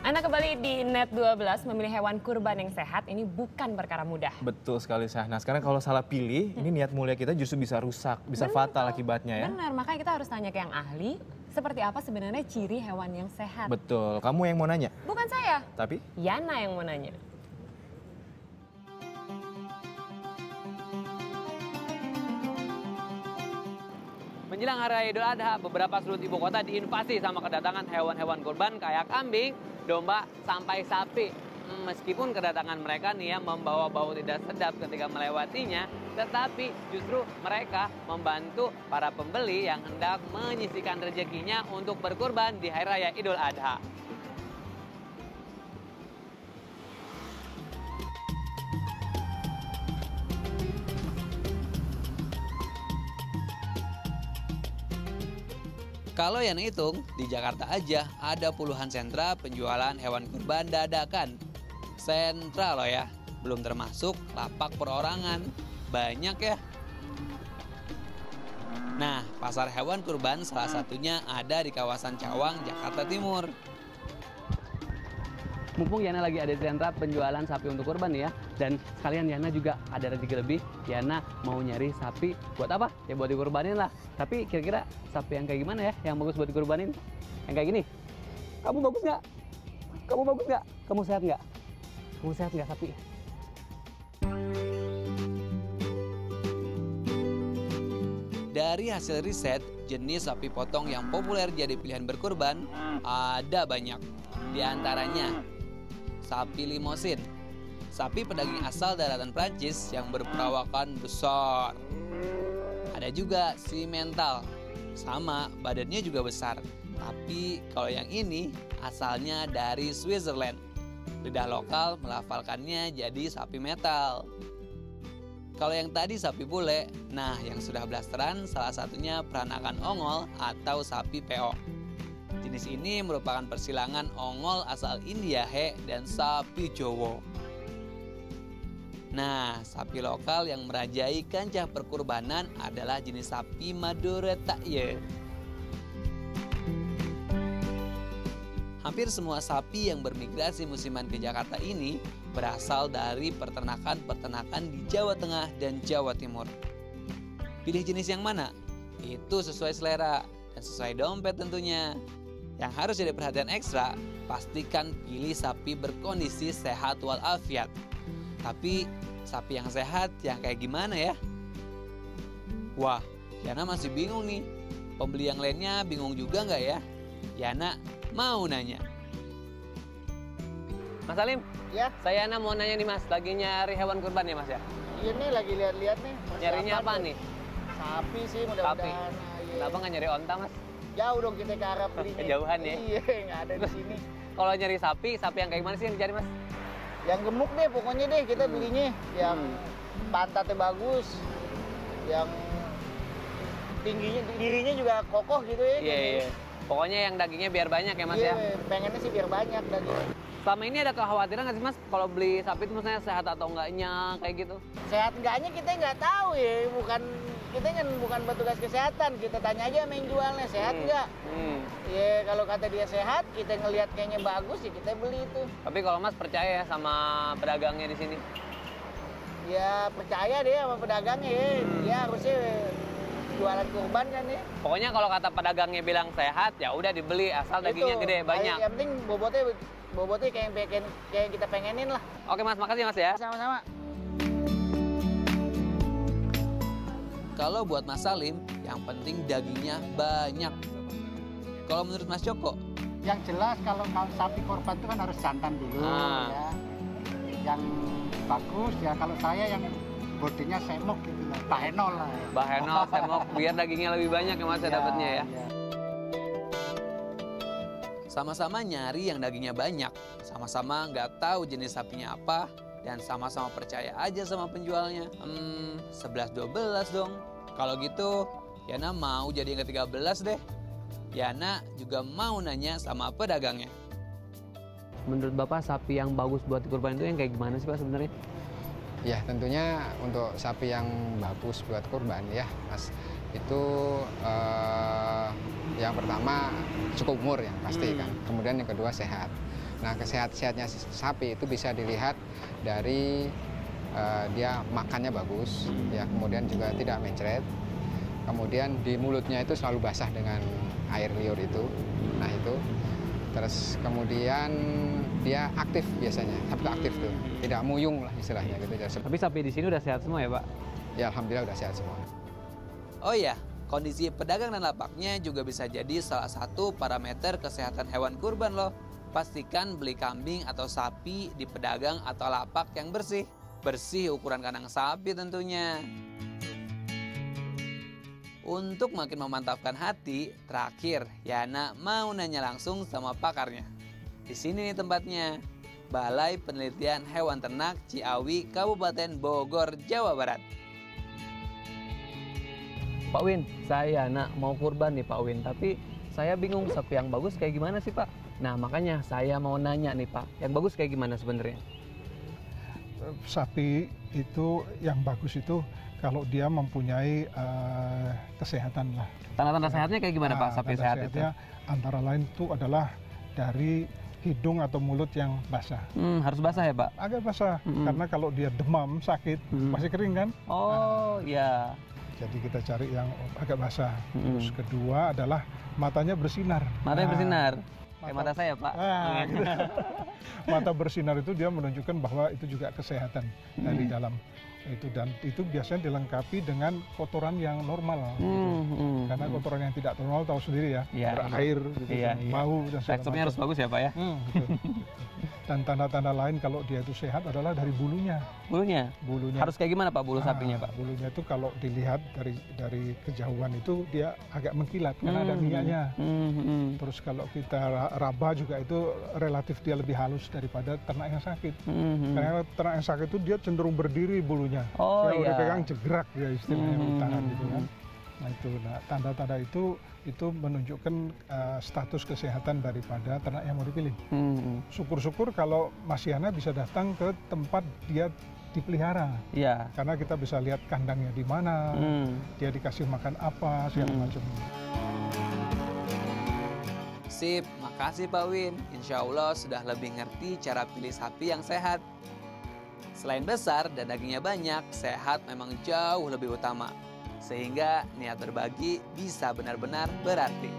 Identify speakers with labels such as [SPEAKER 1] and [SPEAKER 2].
[SPEAKER 1] Anda kembali di Net12, memilih hewan kurban yang sehat ini bukan perkara mudah.
[SPEAKER 2] Betul sekali, Syahnas. Karena kalau salah pilih, ini niat mulia kita justru bisa rusak, bisa fatal akibatnya ya.
[SPEAKER 1] Benar, makanya kita harus tanya ke yang ahli, seperti apa sebenarnya ciri hewan yang sehat.
[SPEAKER 2] Betul, kamu yang mau nanya?
[SPEAKER 1] Bukan saya.
[SPEAKER 2] Tapi?
[SPEAKER 1] Yana yang mau nanya.
[SPEAKER 3] Menjelang Hari Raya Idul Adha, beberapa sudut ibu kota diinvasi sama kedatangan hewan-hewan kurban kayak kambing, domba, sampai sapi. Meskipun kedatangan mereka nih ya membawa bau tidak sedap ketika melewatinya, tetapi justru mereka membantu para pembeli yang hendak menyisihkan rezekinya untuk berkurban di Hari Raya Idul Adha. Kalau yang hitung, di Jakarta aja ada puluhan sentra penjualan hewan kurban dadakan. Sentra loh ya, belum termasuk lapak perorangan. Banyak ya. Nah, pasar hewan kurban salah satunya ada di kawasan Cawang, Jakarta Timur. Mumpung Yana lagi ada di sentra penjualan sapi untuk kurban ya, dan sekalian Yana juga ada rezeki lebih. Yana mau nyari sapi buat apa? Ya buat dikurbanin lah. Tapi kira-kira sapi yang kayak gimana ya, yang bagus buat dikurbanin? Yang kayak gini. Kamu bagus nggak? Kamu bagus nggak? Kamu sehat nggak? Kamu sehat nggak sapi? Dari hasil riset, jenis sapi potong yang populer jadi pilihan berkurban ada banyak. Di antaranya sapi limosin, sapi pedaging asal daratan Prancis yang berperawakan besar. Ada juga simental, sama badannya juga besar. Tapi kalau yang ini asalnya dari Switzerland. Lidah lokal melafalkannya jadi sapi metal. Kalau yang tadi sapi bule, nah yang sudah blasteran salah satunya peranakan ongol atau sapi peok. Jenis ini merupakan persilangan ongol asal India dan sapi Jowo. Nah, sapi lokal yang merajai kancah perkurbanan adalah jenis sapi Madura Takye. Hampir semua sapi yang bermigrasi musiman ke Jakarta ini berasal dari peternakan-peternakan di Jawa Tengah dan Jawa Timur. Pilih jenis yang mana? Itu sesuai selera dan sesuai dompet tentunya. Yang harus jadi perhatian ekstra, pastikan pilih sapi berkondisi sehat walafiat. Tapi sapi yang sehat yang kayak gimana ya? Wah, Yana masih bingung nih. Pembeli yang lainnya bingung juga nggak ya? Yana mau nanya. Mas Salim,
[SPEAKER 4] ya.
[SPEAKER 3] Saya Yana mau nanya nih Mas, lagi nyari hewan kurban ya Mas ya?
[SPEAKER 4] Iya nih lagi lihat-lihat nih.
[SPEAKER 3] Nyarinya apa nih?
[SPEAKER 4] Sapi sih
[SPEAKER 3] Sapi.
[SPEAKER 4] mudah-mudahan.
[SPEAKER 3] Kenapa nggak nyari onta Mas?
[SPEAKER 4] Jauh dong kita ke arah belinya.
[SPEAKER 3] Kejauhan ya?
[SPEAKER 4] Iya, nggak ada di sini.
[SPEAKER 3] Kalau nyari sapi yang kayak gimana sih yang dicari Mas?
[SPEAKER 4] Yang gemuk deh pokoknya deh kita belinya. Yang pantatnya bagus. Yang tingginya, dirinya juga kokoh gitu ya.
[SPEAKER 3] Iya, iya. Pokoknya yang dagingnya biar banyak ya Mas ya?
[SPEAKER 4] Iya, pengennya sih biar banyak dagingnya.
[SPEAKER 3] Selama ini ada kekhawatiran nggak sih Mas kalau beli sapi itu maksudnya sehat atau enggaknya kayak gitu?
[SPEAKER 4] Sehat enggaknya kita nggak tahu ya, kita kan bukan petugas kesehatan, kita tanya aja sama yang jualnya sehat nggak. Ya kalau kata dia sehat, kita ngelihat kayaknya bagus ya kita beli itu.
[SPEAKER 3] Tapi kalau Mas percaya ya sama pedagangnya di sini?
[SPEAKER 4] Ya percaya deh sama pedagangnya ya, dia harusnya jualan kurban kan ya.
[SPEAKER 3] Pokoknya kalau kata pedagangnya bilang sehat, ya udah dibeli asal dagingnya gede banyak.
[SPEAKER 4] Yang penting bobotnya kayak yang kita pengenin lah.
[SPEAKER 3] Oke Mas, makasih Mas ya.
[SPEAKER 4] Sama-sama.
[SPEAKER 3] Kalau buat Mas Salim, yang penting dagingnya banyak. Kalau menurut Mas Joko?
[SPEAKER 5] Yang jelas kalau sapi korban itu kan harus jantan dulu ya. Yang bagus ya kalau saya yang bodinya semok gitu lah, bahenol lah. Ya.
[SPEAKER 3] Bahenol, semok, biar dagingnya lebih banyak ya Mas ya dapatnya ya. Sama-sama nyari yang dagingnya banyak, sama-sama nggak tahu jenis sapinya apa, dan sama-sama percaya aja sama penjualnya. 11-12 dong. Kalau gitu, Yana mau jadi yang ke-13 deh. Yana juga mau nanya sama pedagangnya. Menurut Bapak sapi yang bagus buat kurban itu yang kayak gimana sih Pak sebenarnya?
[SPEAKER 6] Ya tentunya untuk sapi yang bagus buat kurban ya Mas, itu yang pertama cukup umur yang pasti kan, kemudian yang kedua sehat. Nah, sehatnya sapi itu bisa dilihat dari dia makannya bagus, ya, kemudian juga tidak mencret, kemudian di mulutnya itu selalu basah dengan air liur itu. Nah itu, terus kemudian dia aktif biasanya, sapi aktif tuh, tidak muyung lah istilahnya gitu.
[SPEAKER 7] Tapi sapi di sini udah sehat semua ya Pak?
[SPEAKER 6] Ya alhamdulillah udah sehat semua.
[SPEAKER 3] Oh iya, kondisi pedagang dan lapaknya juga bisa jadi salah satu parameter kesehatan hewan kurban loh. Pastikan beli kambing atau sapi di pedagang atau lapak yang bersih. Bersih ukuran kandang sapi tentunya. Untuk makin memantapkan hati, terakhir Yana mau nanya langsung sama pakarnya. Di sini nih tempatnya, Balai Penelitian Hewan Ternak Ciawi, Kabupaten Bogor, Jawa Barat.
[SPEAKER 7] Pak Win, saya mau kurban nih Pak Win, tapi saya bingung sapi yang bagus kayak gimana sih Pak? Nah makanya saya mau nanya nih Pak, yang bagus kayak gimana sebenarnya?
[SPEAKER 8] Sapi itu yang bagus itu kalau dia mempunyai kesehatan lah.
[SPEAKER 7] Tanda-tanda sehatnya kayak gimana Pak sapi sehat itu?
[SPEAKER 8] Antara lain itu adalah dari hidung atau mulut yang basah.
[SPEAKER 7] Harus basah ya Pak?
[SPEAKER 8] Agak basah, karena kalau dia demam, sakit, masih kering kan?
[SPEAKER 7] Oh iya.
[SPEAKER 8] Jadi kita cari yang agak basah. Terus kedua adalah matanya bersinar.
[SPEAKER 7] Matanya bersinar? Kayak mata saya Pak.
[SPEAKER 8] Gitu. Mata bersinar itu dia menunjukkan bahwa itu juga kesehatan dari dalam itu, dan itu biasanya dilengkapi dengan kotoran yang normal gitu. Karena kotoran yang tidak normal tahu sendiri ya, berair gitu, bau dan segala
[SPEAKER 7] teksturnya harus bagus ya Pak ya.
[SPEAKER 8] Betul. Dan tanda-tanda lain kalau dia itu sehat adalah dari bulunya.
[SPEAKER 7] Bulunya harus kayak gimana Pak bulu sapinya Pak?
[SPEAKER 8] Bulunya itu kalau dilihat dari kejauhan itu dia agak mengkilat karena ada minyaknya. Terus kalau kita raba juga itu relatif dia lebih halus daripada ternak yang sakit. Karena ternak yang sakit itu dia cenderung berdiri bulunya.
[SPEAKER 7] Oh iya.
[SPEAKER 8] Udah pegang jegrak ya istilahnya utahan gitu kan. Nah itu, tanda-tanda itu menunjukkan status kesehatan daripada ternak yang mau dipilih. Syukur-syukur kalau Mas Yana bisa datang ke tempat dia dipelihara.
[SPEAKER 7] Iya.
[SPEAKER 8] Karena kita bisa lihat kandangnya di mana, dia dikasih makan apa, segala macam.
[SPEAKER 3] Sip, makasih Pak Win. Insya Allah sudah lebih ngerti cara pilih sapi yang sehat. Selain besar dan dagingnya banyak, sehat memang jauh lebih utama. Sehingga niat berbagi bisa benar-benar berarti.